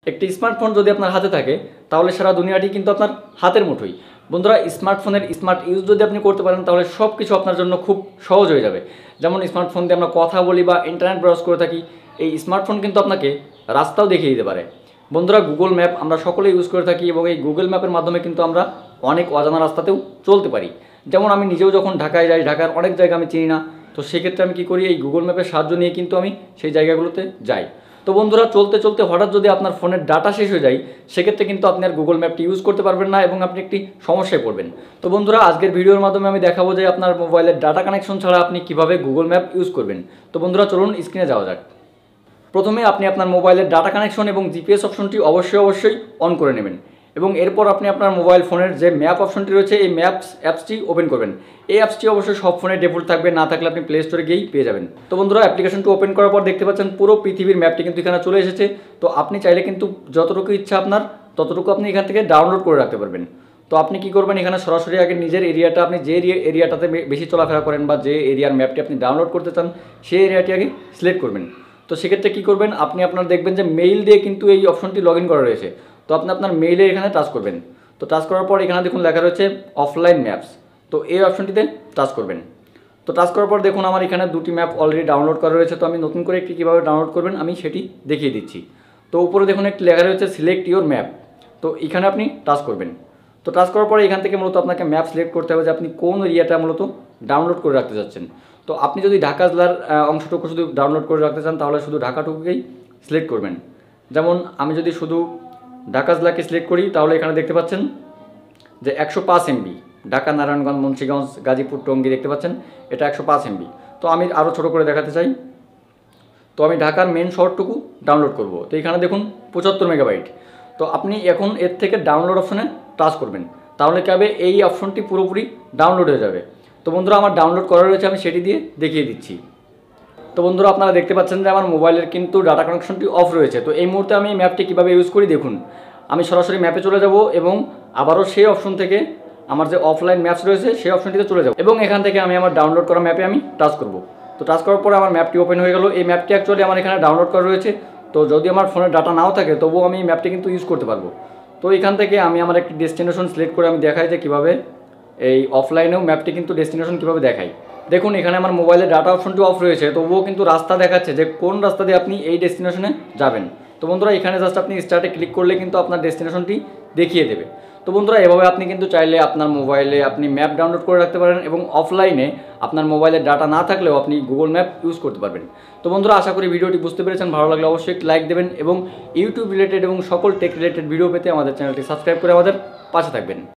একটি স্মার্টফোন যদি আপনার হাতে থাকে তাহলে সারা দুনিয়াটি কিন্তু আপনার হাতের মুঠোই। বন্ধুরা, স্মার্টফোনের স্মার্ট ইউজ যদি আপনি করতে পারেন তাহলে সব কিছু আপনার জন্য খুব সহজ হয়ে যাবে। যেমন স্মার্টফোন দিয়ে আমরা কথা বলি বা ইন্টারনেট ব্রাউজ করে থাকি, এই স্মার্টফোন কিন্তু আপনাকে রাস্তাও দেখিয়ে দিতে পারে। বন্ধুরা, গুগল ম্যাপ আমরা সকলে ইউজ করে থাকি এবং এই গুগল ম্যাপের মাধ্যমে কিন্তু আমরা অনেক অজানা রাস্তাতেও চলতে পারি। যেমন আমি নিজেও যখন ঢাকায় যাই, ঢাকার অনেক জায়গা আমি চিনি না, তো সেক্ষেত্রে আমি কী করি, এই গুগল ম্যাপের সাহায্য নিয়ে কিন্তু আমি সেই জায়গাগুলোতে যাই। তো বন্ধুরা, চলতে চলতে হঠাৎ যদি আপনার ফোনের ডাটা শেষ হয়ে যায়, সেক্ষেত্রে কিন্তু আপনি আর গুগল ম্যাপটি ইউজ করতে পারবেন না এবং আপনি একটি সমস্যায় পড়বেন। তো বন্ধুরা, আজকের ভিডিওর মাধ্যমে আমি দেখাবো যে আপনার মোবাইলের ডাটা কানেকশন ছাড়া আপনি কিভাবে গুগল ম্যাপ ইউজ করবেন। তো বন্ধুরা, চলুন স্ক্রিনে যাওয়া যাক। প্রথমে আপনি আপনার মোবাইলের ডাটা কানেকশন এবং জিপিএস অপশনটি অবশ্যই অন করে নেবেন এবং এরপর আপনি আপনার মোবাইল ফোনের যে ম্যাপ অপশনটি রয়েছে এই ম্যাপস অ্যাপসটি ওপেন করবেন। এই অ্যাপসটি অবশ্যই সব ফোনে ডিফল্ট থাকবে, না থাকলে আপনি প্লে স্টোরে গিয়েই পেয়ে যাবেন। তো বন্ধুরা, অ্যাপ্লিকেশনটি ওপেন করার পর দেখতে পাচ্ছেন পুরো পৃথিবীর ম্যাপটি কিন্তু এখানে চলে এসেছে। তো আপনি চাইলে কিন্তু যতটুকু ইচ্ছা আপনার ততটুকু আপনি এখান থেকে ডাউনলোড করে রাখতে পারবেন। তো আপনি কি করবেন, এখানে সরাসরি আগে নিজের এরিয়াটা, আপনি যে এরিয়াটাতে বেশি চলাফেরা করেন বা যে এরিয়ার ম্যাপটি আপনি ডাউনলোড করতে চান সেই এরিয়াটি আগে সিলেক্ট করবেন। তো সেক্ষেত্রে কী করবেন, আপনি আপনার দেখবেন যে মেইল দিয়ে কিন্তু এই অপশনটি লগ ইন করা রয়েছে। তো আপনি আপনার মেইলে এখানে টাচ করবেন। তো টাচ করার পর এখানে দেখুন লেখা রয়েছে অফলাইন ম্যাপস। তো এই অপশনটিতে টাচ করবেন। তো টাচ করার পর দেখুন আমার এখানে দুটি ম্যাপ অলরেডি ডাউনলোড করা রয়েছে। তো আমি নতুন করে একটি কীভাবে ডাউনলোড করবেন আমি সেটি দেখিয়ে দিচ্ছি। তো উপরে দেখুন একটি লেখা রয়েছে সিলেক্ট ইউর ম্যাপ। তো এখানে আপনি টাচ করবেন। তো টাচ করার পরে এখান থেকে মূলত আপনাকে ম্যাপ সিলেক্ট করতে হবে যে আপনি কোন এরিয়াটা মূলত ডাউনলোড করে রাখতে চাচ্ছেন। তো আপনি যদি ঢাকা জেলার অংশটুকু শুধু ডাউনলোড করে রাখতে চান তাহলে শুধু ঢাকাটুকুকেই সিলেক্ট করবেন। যেমন আমি যদি শুধু ঢাকা জেলাকে সিলেক্ট করি তাহলে এখানে দেখতে পাচ্ছেন যে 105 MB, ঢাকা, নারায়ণগঞ্জ, মুন্সিগঞ্জ, গাজীপুর, টঙ্গী দেখতে পাচ্ছেন এটা 105 MB। তো আমি আরও ছোটো করে দেখাতে চাই। তো আমি ঢাকার মেন শহরটুকু ডাউনলোড করব। তো এখানে দেখুন 75 মেগাবাইট। তো আপনি এখন এর থেকে ডাউনলোড অপশনে টাচ করবেন, তাহলে কী হবে, এই অপশনটি পুরোপুরি ডাউনলোড হয়ে যাবে। তো বন্ধুরা, আমার ডাউনলোড করা রয়েছে, আমি সেটি দিয়ে দেখিয়ে দিচ্ছি। তো বন্ধুরা, আপনারা দেখতে পাচ্ছেন যে আমার মোবাইলের কিন্তু ডাটা কানেকশনটি অফ রয়েছে। তো এই মুহূর্তে আমি ম্যাপটি কীভাবে ইউজ করি দেখুন। আমি সরাসরি ম্যাপে চলে যাব এবং আবারও সেই অপশন থেকে আমার যে অফলাইন ম্যাপস রয়েছে সেই অপশনটিতে চলে যাব এবং এখান থেকে আমি আমার ডাউনলোড করা ম্যাপে আমি টাচ করব। তো টাচ করার পরে আমার ম্যাপটি ওপেন হয়ে গেল। এই ম্যাপটি অ্যাকচুয়ালি আমার এখানে ডাউনলোড করা রয়েছে। তো যদি আমার ফোনে ডাটা নাও থাকে তবুও আমি এই ম্যাপটি কিন্তু ইউজ করতে পারবো। তো এখান থেকে আমি আমার একটি ডেস্টিনেশন সিলেক্ট করে আমি দেখাই যে কীভাবে এই অফলাইনেও ম্যাপটি কিন্তু ডেস্টিনেশন কীভাবে দেখাই। দেখুন এখানে আমার মোবাইলের ডাটা অপশনটি অফ রয়েছে, তবুও কিন্তু রাস্তা দেখাচ্ছে যে কোন রাস্তা দিয়ে আপনি এই ডেস্টিনেশনে যাবেন। তো বন্ধুরা, এখানে জাস্ট আপনি স্টার্টে ক্লিক করলে কিন্তু আপনার ডেস্টিনেশনটি দেখিয়ে দেবে। তো বন্ধুরা, এভাবে আপনি কিন্তু চাইলে আপনার মোবাইলে আপনি ম্যাপ ডাউনলোড করে রাখতে পারেন এবং অফলাইনে আপনার মোবাইলের ডাটা না থাকলেও আপনি গুগল ম্যাপ ইউজ করতে পারবেন। তো বন্ধুরা, আশা করি ভিডিওটি বুঝতে পেরেছেন। ভালো লাগলে অবশ্যই একটি লাইক দেবেন এবং ইউটিউব রিলেটেড এবং সকল টেক রিলেটেড ভিডিও পেতে আমাদের চ্যানেলটি সাবস্ক্রাইব করে আমাদের পাশে থাকবেন।